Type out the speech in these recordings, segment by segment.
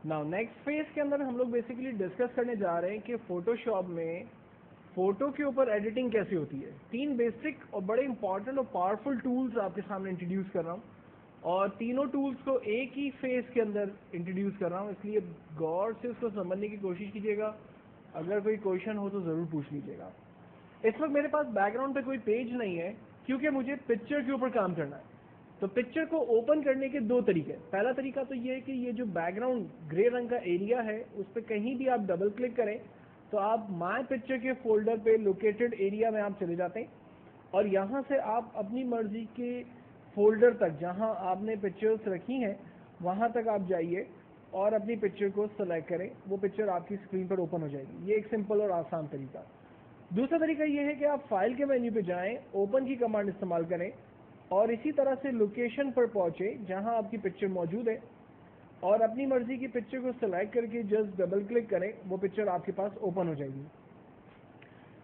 Now next phase के अंदर हम लोग बेसिकली डिस्कस करने जा रहे हैं कि फोटोशॉप में फोटो के ऊपर एडिटिंग कैसे होती है। 3 बेसिक और बड़े इंपॉर्टेंट और पावरफुल टूल्स आपके सामने इंट्रोड्यूस कर रहा हूँ और तीनों टूल्स को एक ही फेज के अंदर इंट्रोड्यूस कर रहा हूँ, इसलिए गौर से उसको समझने की कोशिश कीजिएगा। अगर कोई क्वेश्चन हो तो ज़रूर पूछ लीजिएगा। इस वक्त मेरे पास बैकग्राउंड पे कोई पेज नहीं है क्योंकि मुझे पिक्चर के ऊपर काम करना है। तो पिक्चर को ओपन करने के 2 तरीके। पहला तरीका तो ये है कि ये जो बैकग्राउंड ग्रे रंग का एरिया है उस पर कहीं भी आप डबल क्लिक करें तो आप माय पिक्चर के फोल्डर पे लोकेटेड एरिया में आप चले जाते हैं और यहाँ से आप अपनी मर्जी के फोल्डर तक जहाँ आपने पिक्चर्स रखी हैं वहाँ तक आप जाइए और अपनी पिक्चर को सेलेक्ट करें। वो पिक्चर आपकी स्क्रीन पर ओपन हो जाएगी। ये एक सिंपल और आसान तरीका। दूसरा तरीका ये है कि आप फाइल के मेन्यू पे जाएं, ओपन की कमांड इस्तेमाल करें और इसी तरह से लोकेशन पर पहुंचे जहां आपकी पिक्चर मौजूद है और अपनी मर्जी की पिक्चर को सेलेक्ट करके जस्ट डबल क्लिक करें, वो पिक्चर आपके पास ओपन हो जाएगी।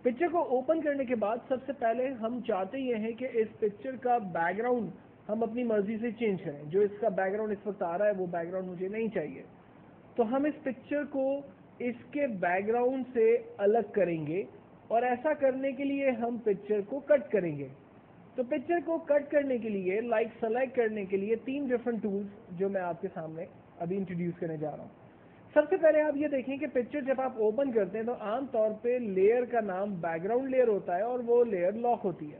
पिक्चर को ओपन करने के बाद सबसे पहले हम चाहते ये हैं कि इस पिक्चर का बैकग्राउंड हम अपनी मर्जी से चेंज करें। जो इसका बैकग्राउंड इस वक्त आ रहा है वो बैकग्राउंड मुझे नहीं चाहिए, तो हम इस पिक्चर को इसके बैकग्राउंड से अलग करेंगे और ऐसा करने के लिए हम पिक्चर को कट करेंगे। तो पिक्चर को कट करने के लिए सेलेक्ट करने के लिए 3 डिफरेंट टूल्स जो मैं आपके सामने अभी इंट्रोड्यूस करने जा रहा हूँ। सबसे पहले आप ये देखें कि पिक्चर जब आप ओपन करते हैं तो आमतौर पे लेयर का नाम बैकग्राउंड लेयर होता है और वो लेयर लॉक होती है।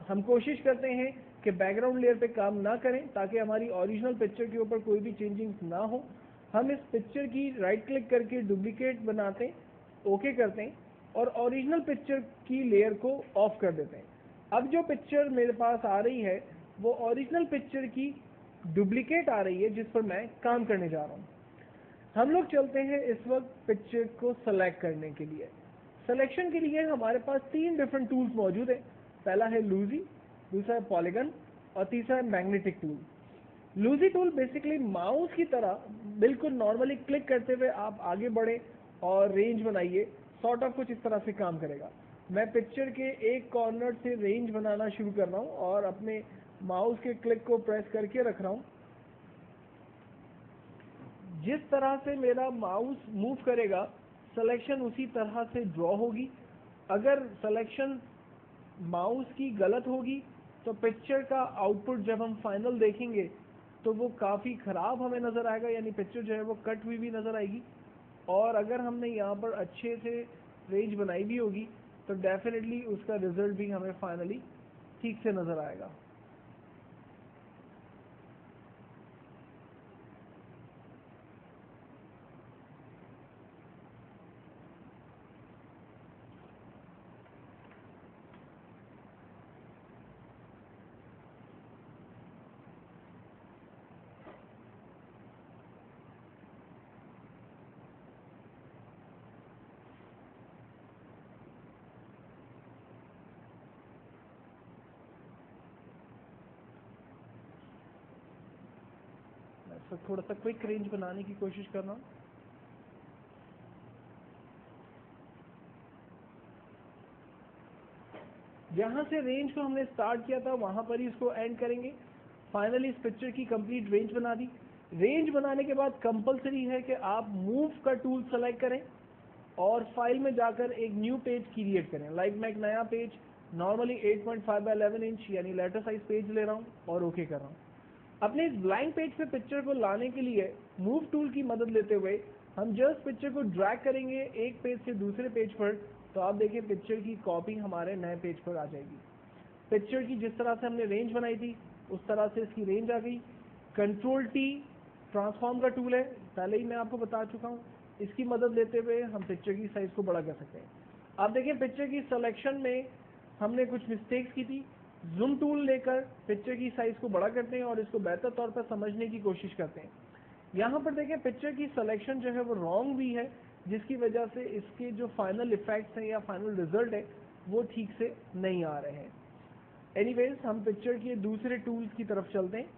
हम कोशिश करते हैं कि बैकग्राउंड लेयर पे काम ना करें ताकि हमारी ओरिजिनल पिक्चर के ऊपर कोई भी चेंजिंग ना हो। हम इस पिक्चर की राइट क्लिक करके डुप्लीकेट बनाते हैं, ओके करते हैं और ओरिजिनल पिक्चर की लेयर को ऑफ कर देते हैं। अब जो पिक्चर मेरे पास आ रही है वो ओरिजिनल पिक्चर की डुप्लीकेट आ रही है जिस पर मैं काम करने जा रहा हूँ। हम लोग चलते हैं इस वक्त पिक्चर को सेलेक्ट करने के लिए। सिलेक्शन के लिए हमारे पास 3 डिफरेंट टूल्स मौजूद है। पहला है लूजी, दूसरा है पॉलीगन और तीसरा है मैग्नेटिक टूल। लूजी टूल बेसिकली माउस की तरह बिल्कुल नॉर्मली क्लिक करते हुए आप आगे बढ़े और रेंज बनाइए, सॉर्ट ऑफ कुछ इस तरह से काम करेगा। मैं पिक्चर के एक कॉर्नर से रेंज बनाना शुरू कर रहा हूँ और अपने माउस के क्लिक को प्रेस करके रख रहा हूँ। जिस तरह से मेरा माउस मूव करेगा सिलेक्शन उसी तरह से ड्रॉ होगी। अगर सिलेक्शन माउस की गलत होगी तो पिक्चर का आउटपुट जब हम फाइनल देखेंगे तो वो काफ़ी ख़राब हमें नज़र आएगा, यानी पिक्चर जो है वो कट हुई भी नज़र आएगी। और अगर हमने यहाँ पर अच्छे से रेंज बनाई भी होगी तो डेफिनेटली उसका रिजल्ट भी हमें फाइनली ठीक से नज़र आएगा। थोड़ा सा क्विक रेंज बनाने की कोशिश कर रहा हूँ। जहाँ से रेंज को हमने स्टार्ट किया था वहाँ पर ही इसको एंड करेंगे। फाइनली इस पिक्चर की कंप्लीट रेंज बना दी। रेंज बनाने के बाद कंपलसरी है कि आप मूव का टूल सेलेक्ट करें और फाइल में जाकर एक न्यू पेज क्रिएट करें। लाइक मैं एक नया पेज नॉर्मली 8.5 बाय 11 इंच यानी लेटर साइज पेज ले रहा हूँ और ओके कर रहा हूँ। अपने इस ब्लैंक पेज पे पिक्चर को लाने के लिए मूव टूल की मदद लेते हुए हम जस्ट पिक्चर को ड्रैग करेंगे एक पेज से दूसरे पेज पर, तो आप देखिए पिक्चर की कॉपी हमारे नए पेज पर आ जाएगी। पिक्चर की जिस तरह से हमने रेंज बनाई थी उस तरह से इसकी रेंज आ गई। कंट्रोल टी ट्रांसफॉर्म का टूल है, पहले ही मैं आपको बता चुका हूँ। इसकी मदद लेते हुए हम पिक्चर की साइज़ को बड़ा कर सकते हैं। आप देखिए पिक्चर की सिलेक्शन में हमने कुछ मिस्टेक्स की थी। जूम टूल लेकर पिक्चर की साइज़ को बड़ा करते हैं और इसको बेहतर तौर पर समझने की कोशिश करते हैं। यहाँ पर देखें पिक्चर की सिलेक्शन जो है वो रॉन्ग भी है, जिसकी वजह से इसके जो फाइनल इफेक्ट्स हैं या फाइनल रिजल्ट है वो ठीक से नहीं आ रहे हैं। एनीवेज हम पिक्चर के दूसरे टूल्स की तरफ चलते हैं।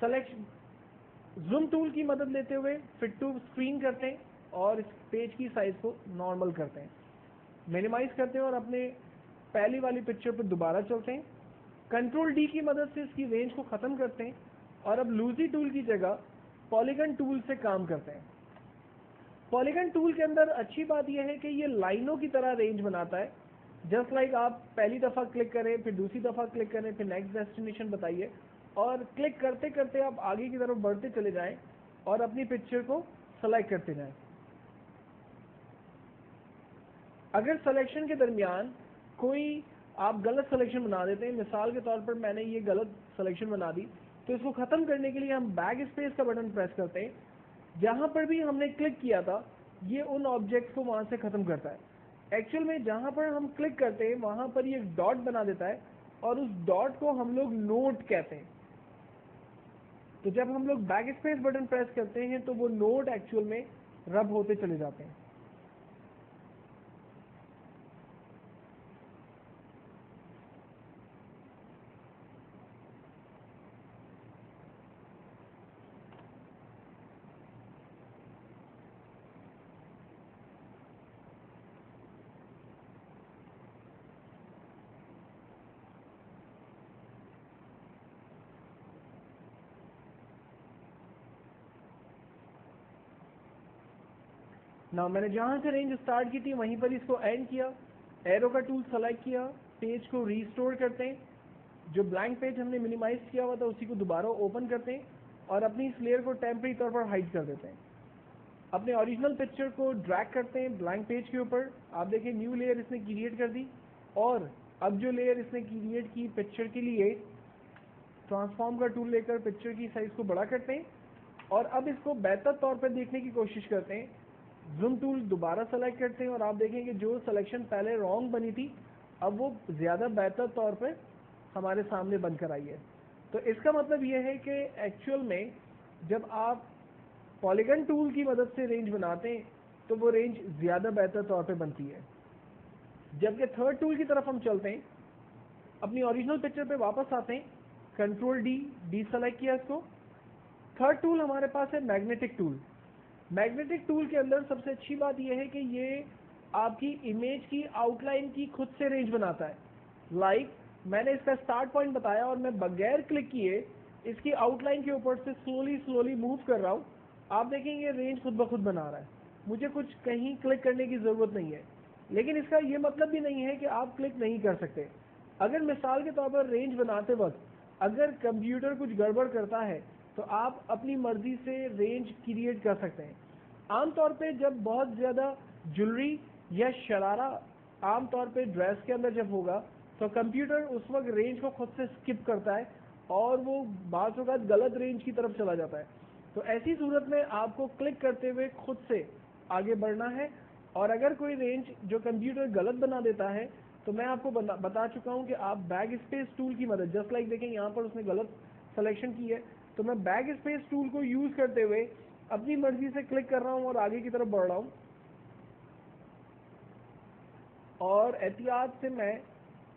सेलेक्शन जूम टूल की मदद लेते हुए फिट टू स्क्रीन करते हैं और इस पेज की साइज़ को नॉर्मल करते हैं, मिनिमाइज करते हैं और अपने पहली वाली पिक्चर पर दोबारा चलते हैं। कंट्रोल डी की मदद से इसकी रेंज को ख़त्म करते हैं और अब लूजी टूल की जगह पॉलीगन टूल से काम करते हैं। पॉलीगन टूल के अंदर अच्छी बात यह है कि ये लाइनों की तरह रेंज बनाता है। जस्ट लाइक आप पहली दफ़ा क्लिक करें, फिर दूसरी दफ़ा क्लिक करें, फिर नेक्स्ट डेस्टिनेशन बताइए, और क्लिक करते करते आप आगे की तरफ बढ़ते चले जाएं और अपनी पिक्चर को सेलेक्ट करते जाएं। अगर सिलेक्शन के दरमियान कोई आप गलत सिलेक्शन बना देते हैं, मिसाल के तौर पर मैंने ये गलत सिलेक्शन बना दी, तो इसको ख़त्म करने के लिए हम बैक स्पेस का बटन प्रेस करते हैं। जहाँ पर भी हमने क्लिक किया था ये उन ऑब्जेक्ट्स को वहाँ से ख़त्म करता है। एक्चुअल में जहाँ पर हम क्लिक करते हैं वहाँ पर ये डॉट बना देता है और उस डॉट को हम लोग नोट कहते हैं। तो जब हम लोग बैक स्पेस बटन प्रेस करते हैं तो वो नोट एक्चुअल में रब होते चले जाते हैं। ना मैंने जहाँ से रेंज स्टार्ट की थी वहीं पर इसको एंड किया, एरो का टूल सेलेक्ट किया, पेज को रीस्टोर करते हैं, जो ब्लैंक पेज हमने मिनिमाइज किया हुआ था उसी को दोबारा ओपन करते हैं और अपनी इस लेयर को टेम्परेरी तौर पर हाइड कर देते हैं। अपने ओरिजिनल पिक्चर को ड्रैग करते हैं ब्लैंक पेज के ऊपर, आप देखें न्यू लेयर इसने क्रिएट कर दी, और अब जो लेयर इसने क्रिएट की पिक्चर के लिए ट्रांसफॉर्म का टूल लेकर पिक्चर की साइज को बड़ा करते हैं और अब इसको बेहतर तौर पर देखने की कोशिश करते हैं। जूम टूल दोबारा सेलेक्ट करते हैं और आप देखेंगे जो सिलेक्शन पहले रॉन्ग बनी थी अब वो ज़्यादा बेहतर तौर पे हमारे सामने बनकर आई है। तो इसका मतलब ये है कि एक्चुअल में जब आप पॉलीगन टूल की मदद से रेंज बनाते हैं तो वो रेंज ज़्यादा बेहतर तौर पे बनती है। जबकि थर्ड टूल की तरफ हम चलते हैं, अपनी ओरिजिनल पिक्चर पे वापस आते हैं, कंट्रोल डी सेलेक्ट किया इसको। थर्ड टूल हमारे पास है मैग्नेटिक टूल। मैग्नेटिक टूल के अंदर सबसे अच्छी बात यह है कि ये आपकी इमेज की आउटलाइन की खुद से रेंज बनाता है। लाइक मैंने इसका स्टार्ट पॉइंट बताया और मैं बगैर क्लिक किए इसकी आउटलाइन के ऊपर से स्लोली मूव कर रहा हूँ, आप देखेंगे रेंज खुद ब खुद बना रहा है, मुझे कुछ कहीं क्लिक करने की ज़रूरत नहीं है। लेकिन इसका ये मतलब भी नहीं है कि आप क्लिक नहीं कर सकते। अगर मिसाल के तौर पर रेंज बनाते वक्त अगर कंप्यूटर कुछ गड़बड़ करता है तो आप अपनी मर्जी से रेंज क्रिएट कर सकते हैं। आमतौर पे जब बहुत ज़्यादा ज्वेलरी या शरारा आमतौर पे ड्रेस के अंदर जब होगा तो कंप्यूटर उस वक्त रेंज को खुद से स्किप करता है और वो बाज़ वक़्त गलत रेंज की तरफ चला जाता है। तो ऐसी सूरत में आपको क्लिक करते हुए खुद से आगे बढ़ना है। और अगर कोई रेंज जो कंप्यूटर गलत बना देता है तो मैं आपको बता चुका हूँ कि आप बैक स्पेस टूल की मदद, जस्ट लाइक देखें यहाँ पर उसने गलत सिलेक्शन की है, तो मैं बैक स्पेस टूल को यूज़ करते हुए अपनी मर्जी से क्लिक कर रहा हूँ और आगे की तरफ बढ़ रहा हूँ और एहतियात से मैं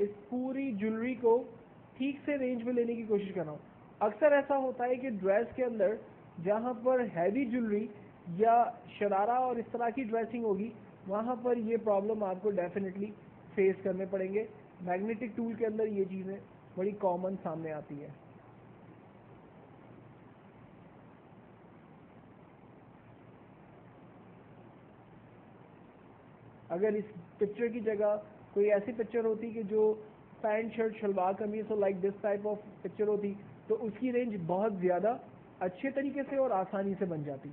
इस पूरी ज्वेलरी को ठीक से रेंज में लेने की कोशिश कर रहा हूँ। अक्सर ऐसा होता है कि ड्रेस के अंदर जहाँ पर हैवी ज्वेलरी या शरारा और इस तरह की ड्रेसिंग होगी वहाँ पर ये प्रॉब्लम आपको डेफिनेटली फेस करने पड़ेंगे। मैग्नेटिक टूल के अंदर ये चीज़ें बड़ी कॉमन सामने आती है। अगर इस पिक्चर की जगह कोई ऐसी पिक्चर होती कि जो पैंट शर्ट शलवार कमीज हो, like this type of picture होती, तो उसकी रेंज बहुत ज़्यादा अच्छे तरीके से और आसानी से बन जाती।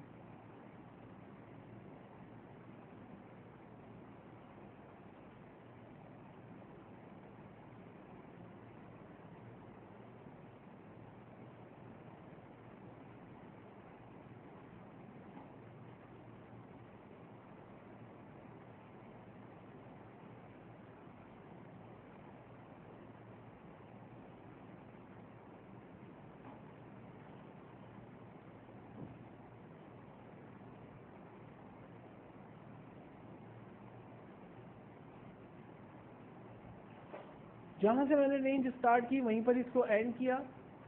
जहाँ से मैंने रेंज स्टार्ट की वहीं पर इसको एंड किया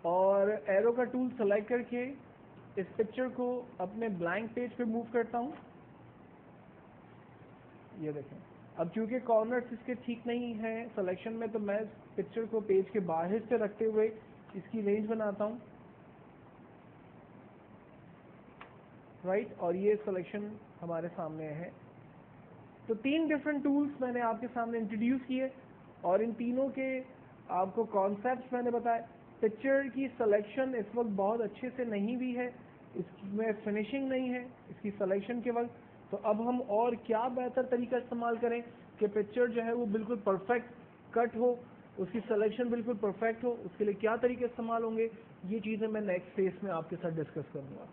और एरो का टूल सेलेक्ट करके इस पिक्चर को अपने ब्लैंक पेज पे मूव करता हूँ। ये देखें, अब चूंकि कॉर्नर्स इसके ठीक नहीं है सिलेक्शन में, तो मैं इस पिक्चर को पेज के बाहर से रखते हुए इसकी रेंज बनाता हूँ। राइट, और ये सिलेक्शन हमारे सामने है। तो 3 डिफरेंट टूल्स मैंने आपके सामने इंट्रोड्यूस किए और इन तीनों के आपको कॉन्सेप्ट्स मैंने बताए। पिक्चर की सिलेक्शन इस वक्त बहुत अच्छे से नहीं भी है, इसमें फिनिशिंग नहीं है इसकी सिलेक्शन के वक्त। तो अब हम और क्या बेहतर तरीका इस्तेमाल करें कि पिक्चर जो है वो बिल्कुल परफेक्ट कट हो, उसकी सिलेक्शन बिल्कुल परफेक्ट हो, उसके लिए क्या तरीके इस्तेमाल होंगे, ये चीज़ें मैं नेक्स्ट फेज में आपके साथ डिस्कस करूँगा।